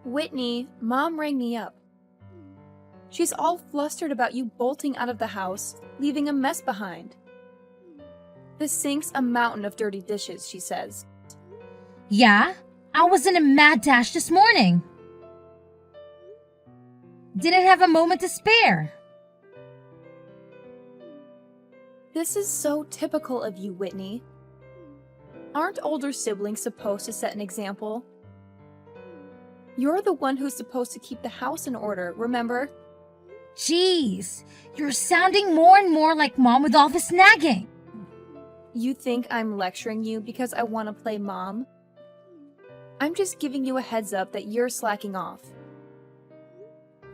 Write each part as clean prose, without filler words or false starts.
Whitney, Mom rang me up. She's all flustered about you bolting out of the house, leaving a mess behind. The sink's a mountain of dirty dishes, she says. Yeah, I was in a mad dash this morning. Didn't have a moment to spare. This is so typical of you, Whitney. Aren't older siblings supposed to set an example? You're the one who's supposed to keep the house in order, remember? Jeez, you're sounding more and more like Mom with all this nagging. You think I'm lecturing you because I want to play Mom? I'm just giving you a heads up that you're slacking off.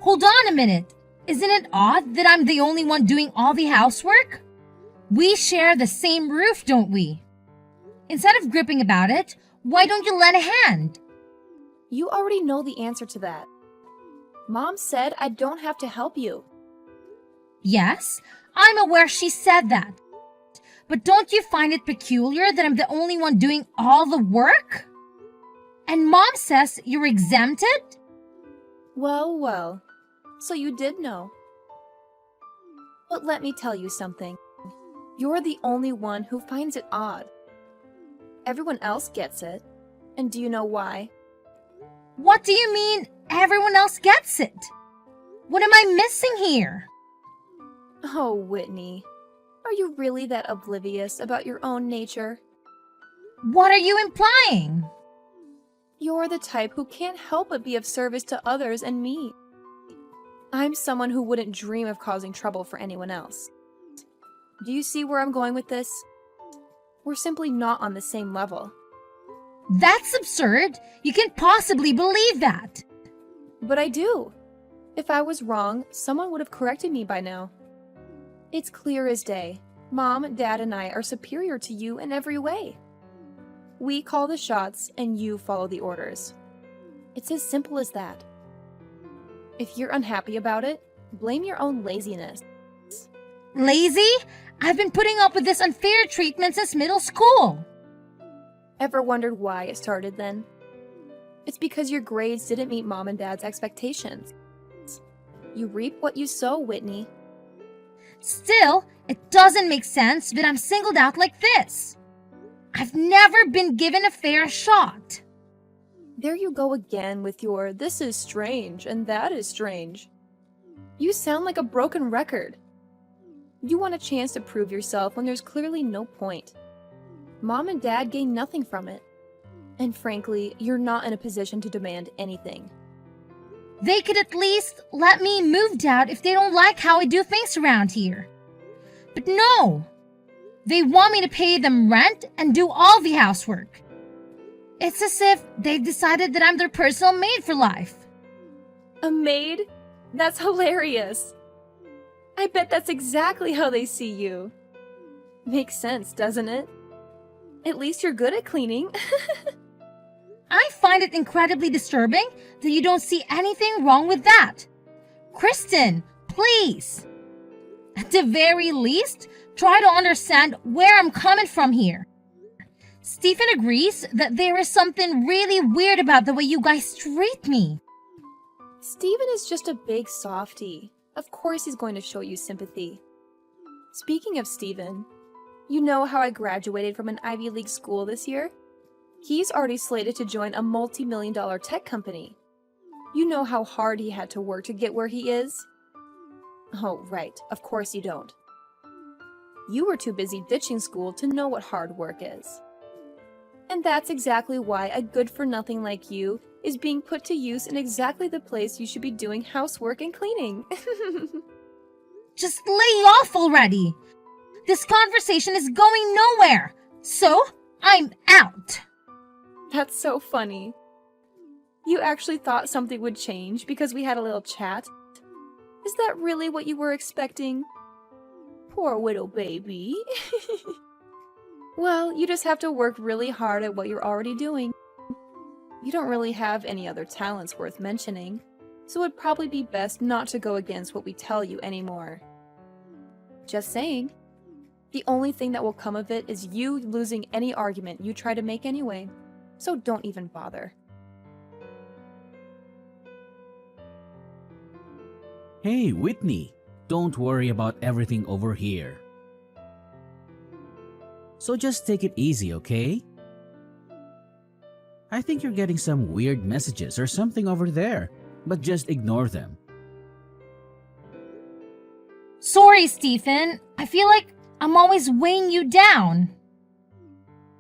Hold on a minute. Isn't it odd that I'm the only one doing all the housework? We share the same roof, don't we? Instead of gripping about it, why don't you lend a hand? You already know the answer to that. Mom said I don't have to help you. Yes, I'm aware she said that. But don't you find it peculiar that I'm the only one doing all the work? And Mom says you're exempted? Well. So you did know. But let me tell you something. You're the only one who finds it odd. Everyone else gets it. And do you know why? What do you mean everyone else gets it? What am I missing here? Oh, Whitney. Are you really that oblivious about your own nature? What are you implying? You're the type who can't help but be of service to others and me. I'm someone who wouldn't dream of causing trouble for anyone else. Do you see where I'm going with this? We're simply not on the same level. That's absurd. You can't possibly believe that. But I do. If I was wrong, someone would have corrected me by now. It's clear as day. Mom, Dad, and I are superior to you in every way. We call the shots and you follow the orders. It's as simple as that. If you're unhappy about it, blame your own laziness. Lazy? I've been putting up with this unfair treatment since middle school. Ever wondered why it started then? It's because your grades didn't meet Mom and Dad's expectations. You reap what you sow, Whitney. Still, it doesn't make sense that I'm singled out like this. I've never been given a fair shot. There you go again with your this is strange and that is strange. You sound like a broken record. You want a chance to prove yourself when there's clearly no point. Mom and Dad gain nothing from it. And frankly, you're not in a position to demand anything. They could at least let me move out if they don't like how I do things around here. But no! They want me to pay them rent and do all the housework. It's as if they've decided that I'm their personal maid for life. A maid? That's hilarious. I bet that's exactly how they see you. Makes sense, doesn't it? At least you're good at cleaning. I find it incredibly disturbing that you don't see anything wrong with that. Kristen, please. At the very least, try to understand where I'm coming from here. Stephen agrees that there is something really weird about the way you guys treat me. Stephen is just a big softie. Of course he's going to show you sympathy. Speaking of Stephen, you know how I graduated from an Ivy League school this year? He's already slated to join a multi-million-dollar tech company. You know how hard he had to work to get where he is? Oh, right. Of course you don't. You were too busy ditching school to know what hard work is. And that's exactly why a good-for-nothing like you is being put to use in exactly the place you should be doing housework and cleaning. Just lay off already. This conversation is going nowhere. So, I'm out. That's so funny. You actually thought something would change because we had a little chat? Is that really what you were expecting? Poor little baby. Well, you just have to work really hard at what you're already doing. You don't really have any other talents worth mentioning, so it'd probably be best not to go against what we tell you anymore. Just saying. The only thing that will come of it is you losing any argument you try to make anyway, so don't even bother. Hey, Whitney, don't worry about everything over here. So just take it easy, okay? I think you're getting some weird messages or something over there, but just ignore them. Sorry, Stephen. I feel like I'm always weighing you down.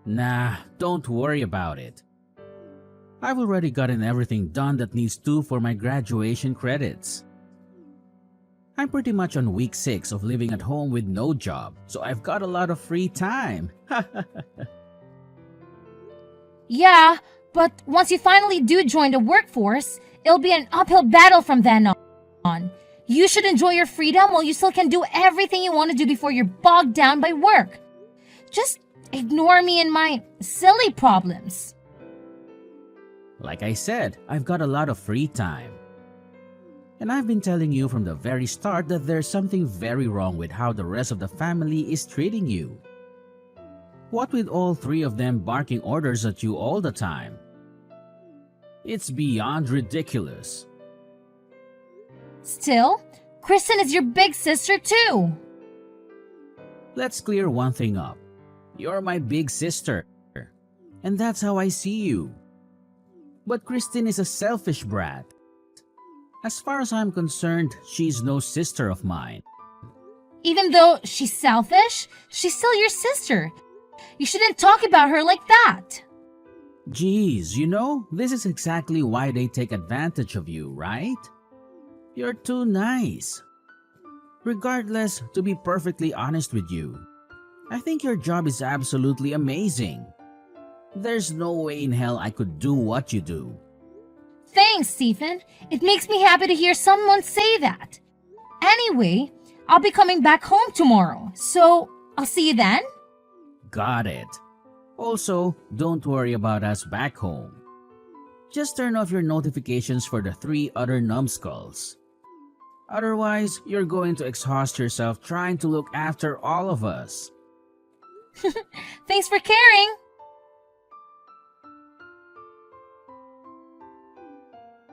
Nah, don't worry about it. I've already gotten everything done that needs to for my graduation credits. I'm pretty much on week 6 of living at home with no job, so I've got a lot of free time. Yeah, but once you finally do join the workforce, it'll be an uphill battle from then on. You should enjoy your freedom while you still can do everything you want to do before you're bogged down by work. Just ignore me and my silly problems. Like I said, I've got a lot of free time. And I've been telling you from the very start that there's something very wrong with how the rest of the family is treating you. What with all 3 of them barking orders at you all the time? It's beyond ridiculous. Still, Kristen is your big sister too. Let's clear one thing up. You're my big sister, and that's how I see you. But Kristen is a selfish brat. As far as I'm concerned, she's no sister of mine. Even though she's selfish, she's still your sister. You shouldn't talk about her like that. Geez, this is exactly why they take advantage of you, right? You're too nice. Regardless, to be perfectly honest with you, I think your job is absolutely amazing. There's no way in hell I could do what you do. Thanks, Stephen. It makes me happy to hear someone say that. Anyway, I'll be coming back home tomorrow, so I'll see you then. Got it. Also, don't worry about us back home. Just turn off your notifications for the 3 other numbskulls. Otherwise, you're going to exhaust yourself trying to look after all of us. Thanks for caring.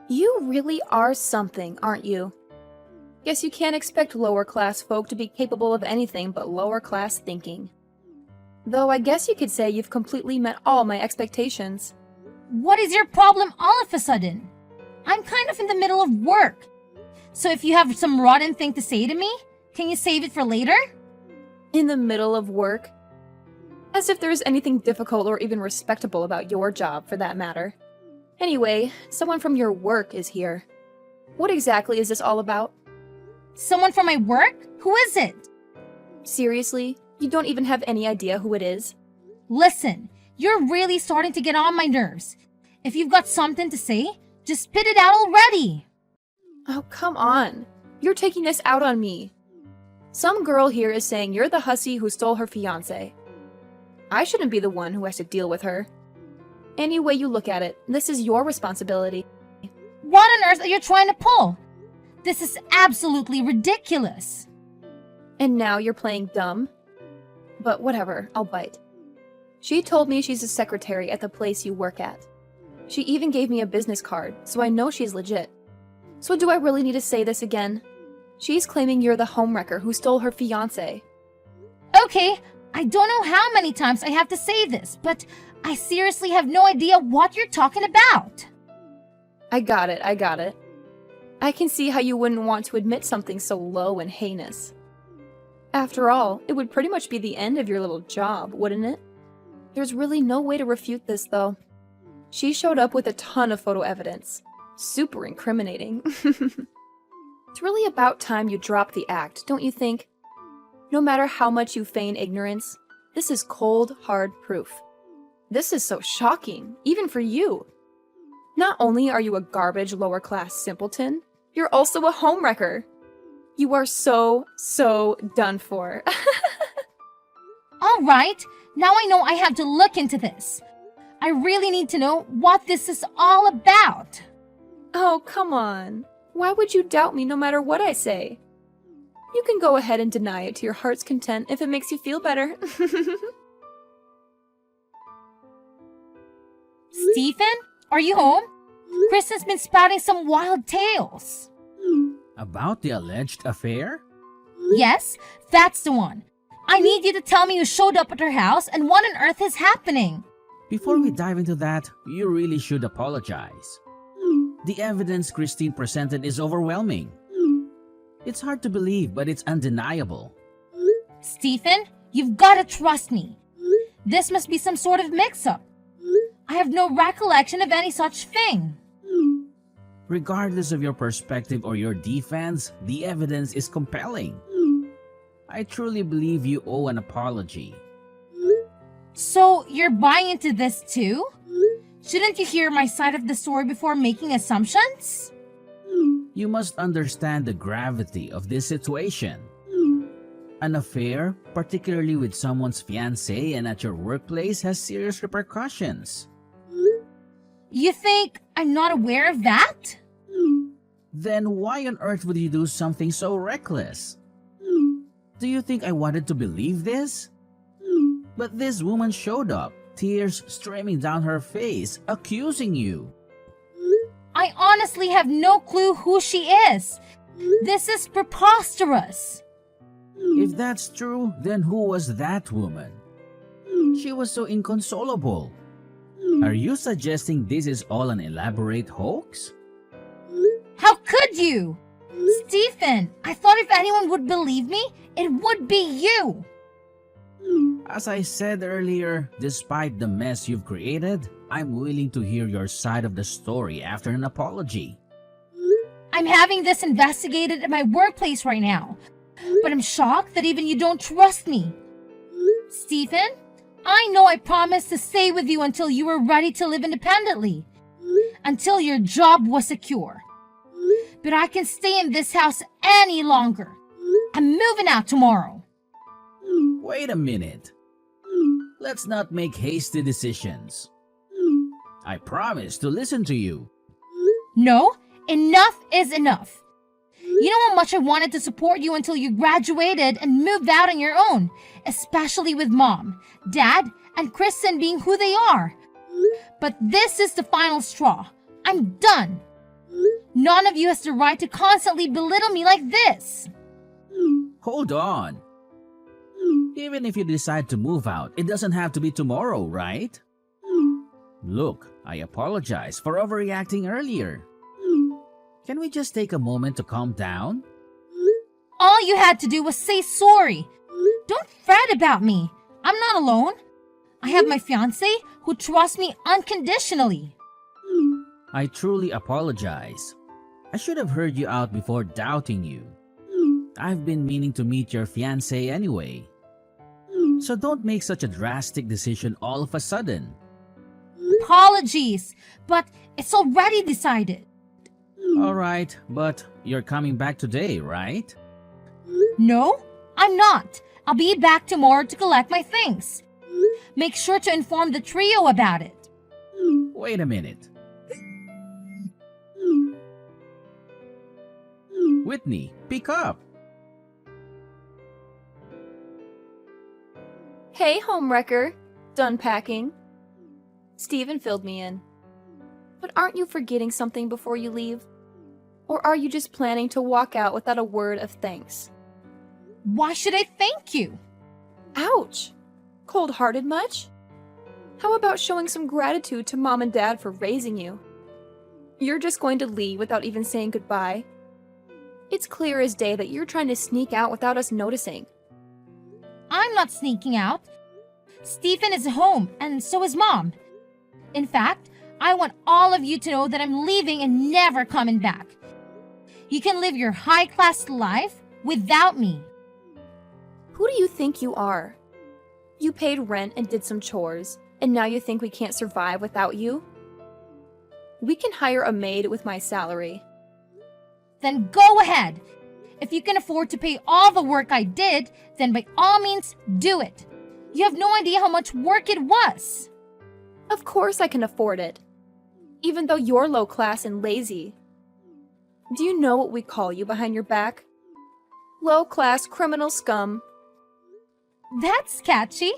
You really are something, aren't you? Guess you can't expect lower class folk to be capable of anything but lower class thinking. Though I guess you could say you've completely met all my expectations. What is your problem all of a sudden? I'm kind of in the middle of work. So if you have some rotten thing to say to me, can you save it for later? In the middle of work? As if there's anything difficult or even respectable about your job, for that matter. Anyway, someone from your work is here. What exactly is this all about? Someone from my work? Who is it? Seriously? You don't even have any idea who it is? Listen, you're really starting to get on my nerves. If you've got something to say, just spit it out already. Oh, come on. You're taking this out on me. Some girl here is saying you're the hussy who stole her fiancé. I shouldn't be the one who has to deal with her. Any way you look at it, this is your responsibility. What on earth are you trying to pull? This is absolutely ridiculous. And now you're playing dumb? But whatever, I'll bite. She told me she's a secretary at the place you work at. She even gave me a business card, so I know she's legit. So do I really need to say this again? She's claiming you're the homewrecker who stole her fiancé. Okay, I don't know how many times I have to say this, but I seriously have no idea what you're talking about. I got it. I can see how you wouldn't want to admit something so low and heinous. After all, it would pretty much be the end of your little job, wouldn't it? There's really no way to refute this, though. She showed up with a ton of photo evidence. Super incriminating. It's really about time you drop the act, don't you think? No matter how much you feign ignorance, this is cold, hard proof. This is so shocking, even for you. Not only are you a garbage lower-class simpleton, you're also a homewrecker. You are so done for. All right, now I know I have to look into this. I really need to know what this is all about. Oh, come on. Why would you doubt me no matter what I say? You can go ahead and deny it to your heart's content if it makes you feel better. Stephen, are you home? Kristen's been spouting some wild tales. About the alleged affair? Yes, that's the one. I need you to tell me who showed up at her house and what on earth is happening. Before we dive into that, you really should apologize. The evidence Christine presented is overwhelming. It's hard to believe, but it's undeniable. Stephen, you've got to trust me. This must be some sort of mix-up. I have no recollection of any such thing. Regardless of your perspective or your defense, the evidence is compelling. I truly believe you owe an apology. So, you're buying into this too? Shouldn't you hear my side of the story before making assumptions? You must understand the gravity of this situation. An affair, particularly with someone's fiancé and at your workplace, has serious repercussions. You think I'm not aware of that? Then why on earth would you do something so reckless? Do you think I wanted to believe this? But this woman showed up, tears streaming down her face, accusing you. I honestly have no clue who she is. This is preposterous. If that's true, then who was that woman? She was so inconsolable. Are you suggesting this is all an elaborate hoax? How could you? Stephen, I thought if anyone would believe me, it would be you. As I said earlier, despite the mess you've created, I'm willing to hear your side of the story after an apology. I'm having this investigated at my workplace right now, but I'm shocked that even you don't trust me. Stephen, I know I promised to stay with you until you were ready to live independently, until your job was secure. But I can stay in this house any longer. I'm moving out tomorrow. Wait a minute. Let's not make hasty decisions. I promise to listen to you. No, enough is enough. You know how much I wanted to support you until you graduated and moved out on your own, especially with Mom, Dad, and Kristen being who they are. But this is the final straw. I'm done. None of you has the right to constantly belittle me like this. Hold on. Even if you decide to move out, it doesn't have to be tomorrow, right? Look, I apologize for overreacting earlier. Can we just take a moment to calm down? All you had to do was say sorry. Don't fret about me. I'm not alone. I have my fiancé who trusts me unconditionally. I truly apologize. I should have heard you out before doubting you. I've been meaning to meet your fiancé anyway. So don't make such a drastic decision all of a sudden. Apologies, but it's already decided. Alright, but you're coming back today, right? No, I'm not. I'll be back tomorrow to collect my things. Make sure to inform the trio about it. Wait a minute. Whitney, pick up. Hey, homewrecker. Done packing? Stephen filled me in. But aren't you forgetting something before you leave? Or are you just planning to walk out without a word of thanks? Why should I thank you? Ouch! Cold-hearted much? How about showing some gratitude to Mom and Dad for raising you? You're just going to leave without even saying goodbye? It's clear as day that you're trying to sneak out without us noticing. I'm not sneaking out. Stephen is home, and so is Mom. In fact, I want all of you to know that I'm leaving and never coming back. You can live your high-class life without me. Who do you think you are? You paid rent and did some chores, and now you think we can't survive without you? We can hire a maid with my salary. Then go ahead. If you can afford to pay all the work I did, then by all means, do it. You have no idea how much work it was. Of course I can afford it. Even though you're low class and lazy. Do you know what we call you behind your back? Low class criminal scum. That's catchy.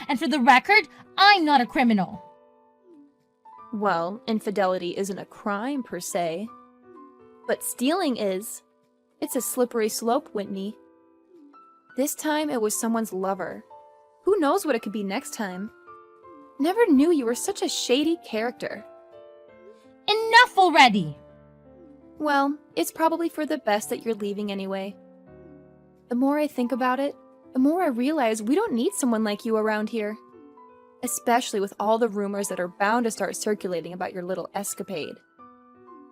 And for the record, I'm not a criminal. Well, infidelity isn't a crime per se. But stealing is. It's a slippery slope, Whitney. This time it was someone's lover. Who knows what it could be next time? Never knew you were such a shady character. Enough already! Well, it's probably for the best that you're leaving anyway. The more I think about it, the more I realize we don't need someone like you around here. Especially with all the rumors that are bound to start circulating about your little escapade.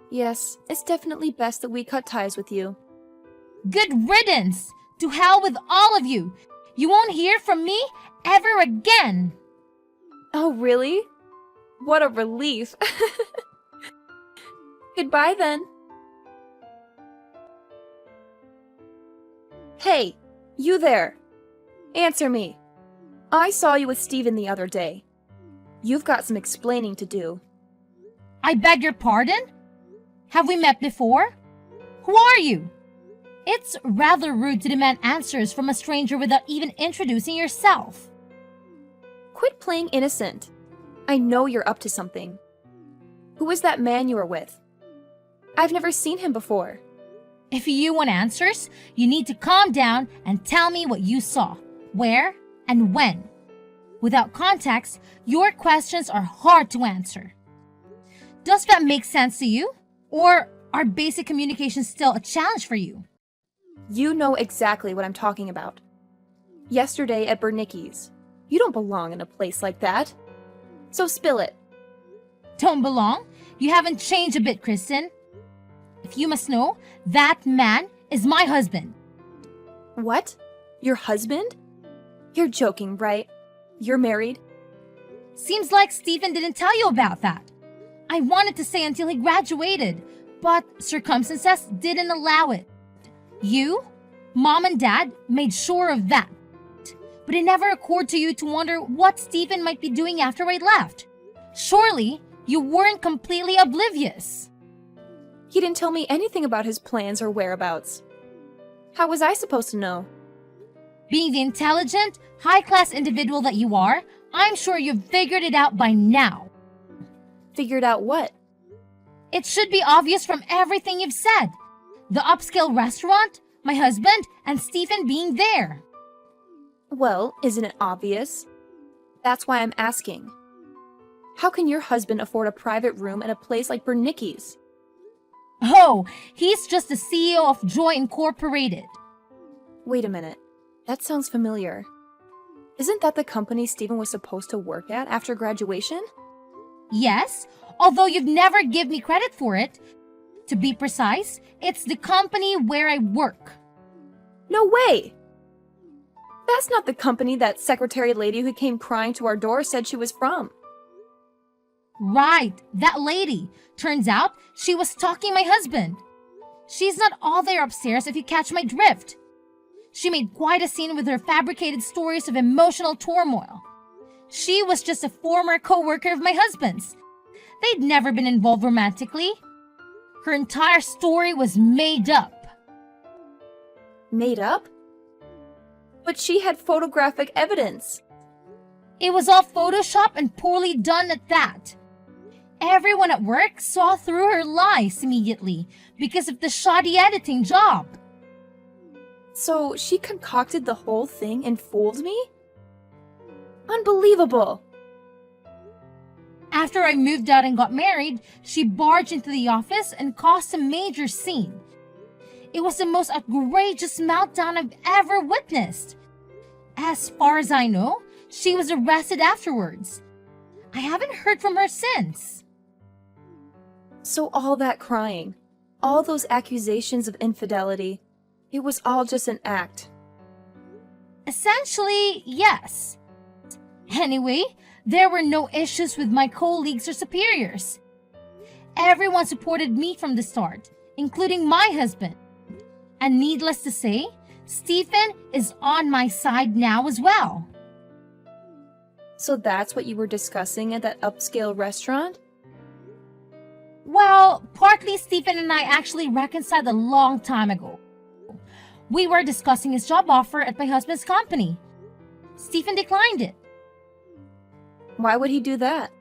Yes, it's definitely best that we cut ties with you. Good riddance! To hell with all of you! You won't hear from me ever again! Oh, really? What a relief. Goodbye then. Hey, you there. Answer me. I saw you with Steven the other day. You've got some explaining to do. I beg your pardon? Have we met before? Who are you? It's rather rude to demand answers from a stranger without even introducing yourself. Quit playing innocent. I know you're up to something. Who was that man you were with? I've never seen him before. If you want answers, you need to calm down and tell me what you saw, where, and when. Without context, your questions are hard to answer. Does that make sense to you? Or are basic communication still a challenge for you? You know exactly what I'm talking about. Yesterday at Bernicki's. You don't belong in a place like that. So spill it. Don't belong? You haven't changed a bit, Kristen. If you must know, that man is my husband. What? Your husband? You're joking, right? You're married? Seems like Stephen didn't tell you about that. I wanted to say until he graduated, but circumstances didn't allow it. You, Mom and Dad made sure of that. But it never occurred to you to wonder what Stephen might be doing after I left. Surely, you weren't completely oblivious. He didn't tell me anything about his plans or whereabouts. How was I supposed to know? Being the intelligent, high-class individual that you are, I'm sure you've figured it out by now. Figured out what? It should be obvious from everything you've said. The upscale restaurant, my husband, and Stephen being there. Well, isn't it obvious? That's why I'm asking. How can your husband afford a private room in a place like Bernicki's? Oh, he's just the CEO of Joy Incorporated. Wait a minute. That sounds familiar. Isn't that the company Stephen was supposed to work at after graduation? Yes, although you've never given me credit for it. To be precise, it's the company where I work. No way! That's not the company that secretary lady who came crying to our door said she was from. Right, that lady. Turns out she was stalking my husband. She's not all there upstairs if you catch my drift. She made quite a scene with her fabricated stories of emotional turmoil. She was just a former co-worker of my husband's. They'd never been involved romantically. Her entire story was made up. Made up? But she had photographic evidence. It was all Photoshop and poorly done at that. Everyone at work saw through her lies immediately because of the shoddy editing job. So she concocted the whole thing and fooled me? Unbelievable! After I moved out and got married, she barged into the office and caused a major scene. It was the most outrageous meltdown I've ever witnessed. As far as I know, she was arrested afterwards. I haven't heard from her since. So all that crying, all those accusations of infidelity, it was all just an act. Essentially, yes. Anyway, there were no issues with my colleagues or superiors. Everyone supported me from the start, including my husband. And needless to say, Stephen is on my side now as well. So that's what you were discussing at that upscale restaurant? Well, partly Stephen and I actually reconciled a long time ago. We were discussing his job offer at my husband's company. Stephen declined it. Why would he do that?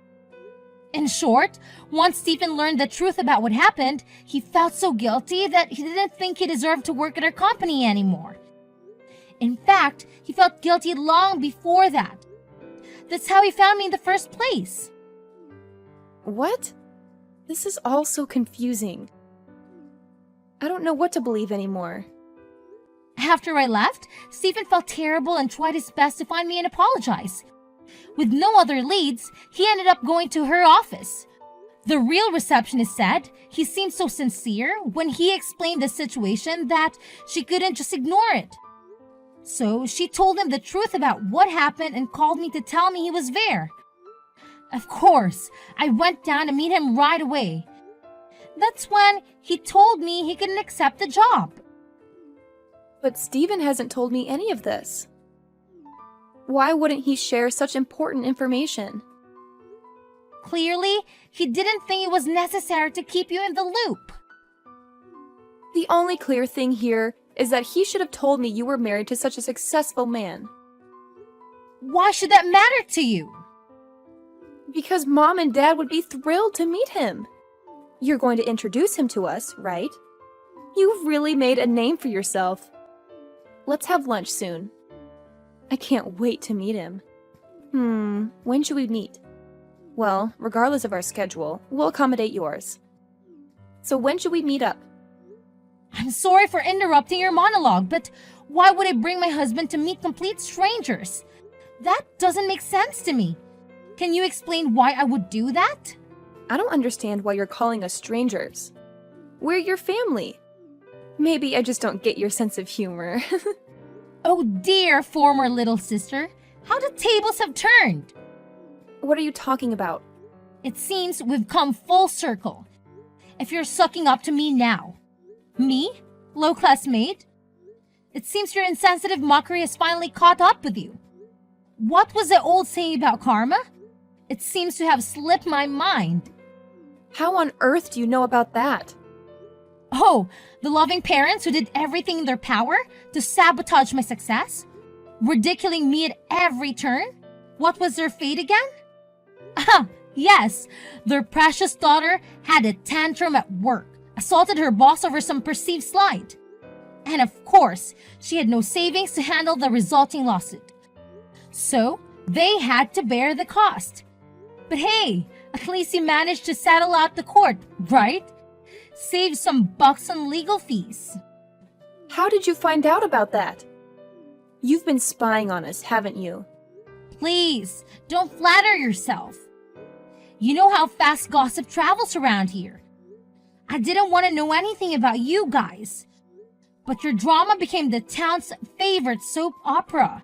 In short, once Stephen learned the truth about what happened, he felt so guilty that he didn't think he deserved to work at our company anymore. In fact, he felt guilty long before that. That's how he found me in the first place. What? This is all so confusing. I don't know what to believe anymore. After I left, Stephen felt terrible and tried his best to find me and apologize. With no other leads, he ended up going to her office. The real receptionist said he seemed so sincere when he explained the situation that she couldn't just ignore it. So she told him the truth about what happened and called me to tell me he was there. Of course, I went down to meet him right away. That's when he told me he couldn't accept the job. But Stephen hasn't told me any of this. Why wouldn't he share such important information? Clearly, he didn't think it was necessary to keep you in the loop. The only clear thing here is that he should have told me you were married to such a successful man. Why should that matter to you? Because Mom and Dad would be thrilled to meet him. You're going to introduce him to us, right? You've really made a name for yourself. Let's have lunch soon. I can't wait to meet him. When should we meet? Well, regardless of our schedule, we'll accommodate yours. So when should we meet up? I'm sorry for interrupting your monologue, but why would I bring my husband to meet complete strangers? That doesn't make sense to me. Can you explain why I would do that? I don't understand why you're calling us strangers. We're your family. Maybe I just don't get your sense of humor. Oh dear, former little sister. How the tables have turned. What are you talking about? It seems we've come full circle. If you're sucking up to me now. Me? Low-class maid? It seems your insensitive mockery has finally caught up with you. What was the old saying about karma? It seems to have slipped my mind. How on earth do you know about that? Oh, the loving parents who did everything in their power to sabotage my success? Ridiculing me at every turn? What was their fate again? Ah, yes, their precious daughter had a tantrum at work, assaulted her boss over some perceived slight. And of course, she had no savings to handle the resulting lawsuit. So, they had to bear the cost. But hey, at least you managed to settle out the court, right? Save some bucks on legal fees. How did you find out about that? You've been spying on us, haven't you? Please, don't flatter yourself. You know how fast gossip travels around here. I didn't want to know anything about you guys. But your drama became the town's favorite soap opera.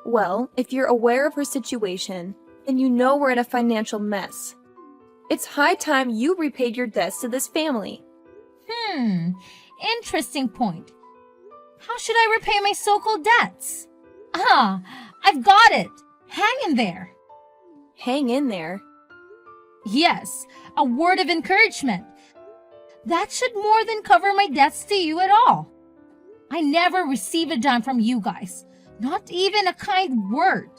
Well, if you're aware of her situation, then you know we're in a financial mess. It's high time you repaid your debts to this family. Interesting point. How should I repay my so-called debts? Ah, I've got it. Hang in there. Hang in there. Yes, a word of encouragement. That should more than cover my debts to you at all. I never received a dime from you guys, not even a kind word.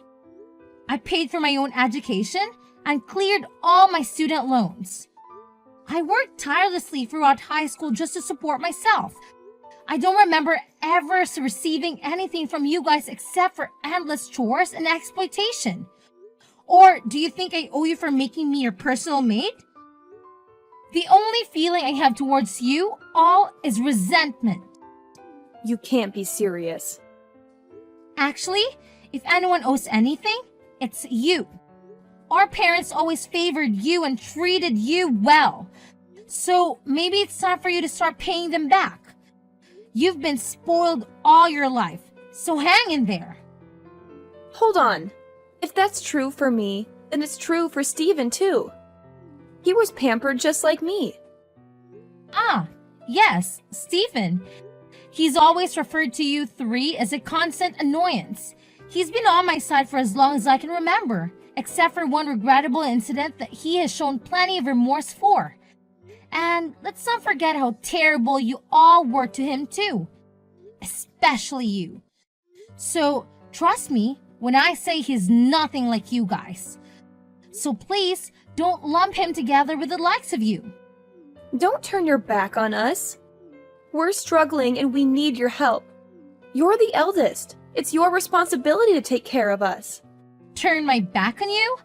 I paid for my own education and cleared all my student loans. I worked tirelessly throughout high school just to support myself. I don't remember ever receiving anything from you guys except for endless chores and exploitation. Or do you think I owe you for making me your personal maid? The only feeling I have towards you all is resentment. You can't be serious. Actually, if anyone owes anything, it's you. Our parents always favored you and treated you well. So maybe it's time for you to start paying them back. You've been spoiled all your life, so hang in there. Hold on. If that's true for me, then it's true for Stephen too. He was pampered just like me. Ah, yes, Stephen. He's always referred to you three as a constant annoyance. He's been on my side for as long as I can remember, except for one regrettable incident that he has shown plenty of remorse for. And let's not forget how terrible you all were to him too. Especially you. So, trust me when I say he's nothing like you guys. So please, Don't lump him together with the likes of you. Don't turn your back on us. We're struggling and we need your help. You're the eldest. It's your responsibility to take care of us. Turn my back on you?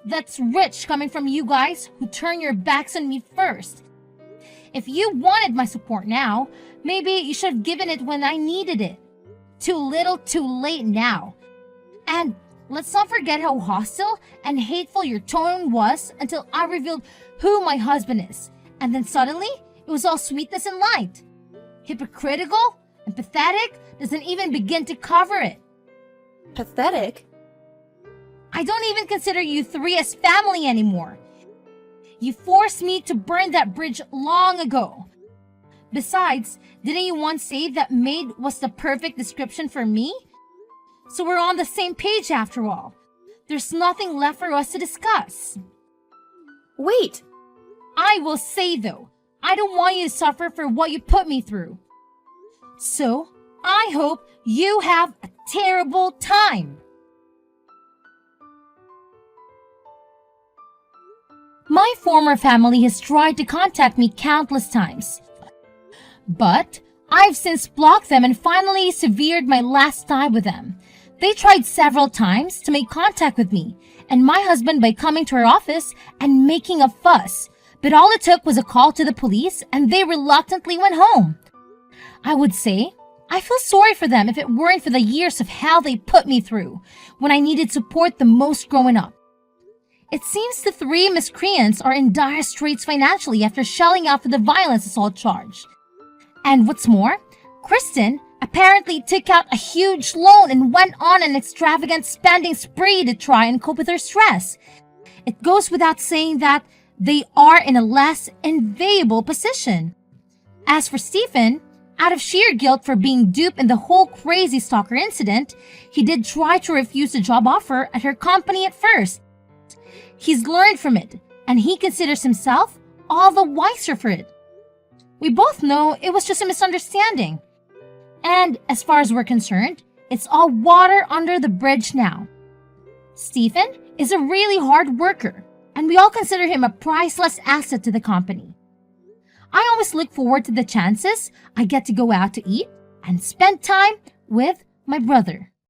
That's rich coming from you guys who turn your backs on me first. If you wanted my support now, maybe you should have given it when I needed it. Too little, too late now. And let's not forget how hostile and hateful your tone was until I revealed who my husband is. And then suddenly, it was all sweetness and light. Hypocritical and pathetic doesn't even begin to cover it. Pathetic? I don't even consider you three as family anymore. You forced me to burn that bridge long ago. Besides, didn't you once say that maid was the perfect description for me? So we're on the same page after all. There's nothing left for us to discuss. Wait! I will say though, I don't want you to suffer for what you put me through. So, I hope you have a terrible time. My former family has tried to contact me countless times. But I've since blocked them and finally severed my last tie with them. They tried several times to make contact with me and my husband by coming to our office and making a fuss. But all it took was a call to the police and they reluctantly went home. I would say, I feel sorry for them if it weren't for the years of hell they put me through when I needed support the most growing up. It seems the three miscreants are in dire straits financially after shelling out for the violence assault charge. And what's more, Kristen apparently took out a huge loan and went on an extravagant spending spree to try and cope with her stress. It goes without saying that they are in a less enviable position. As for Stephen, out of sheer guilt for being duped in the whole crazy stalker incident, he did try to refuse the job offer at her company at first. He's learned from it, and he considers himself all the wiser for it. We both know it was just a misunderstanding. And as far as we're concerned, it's all water under the bridge now. Stephen is a really hard worker, and we all consider him a priceless asset to the company. I always look forward to the chances I get to go out to eat and spend time with my brother.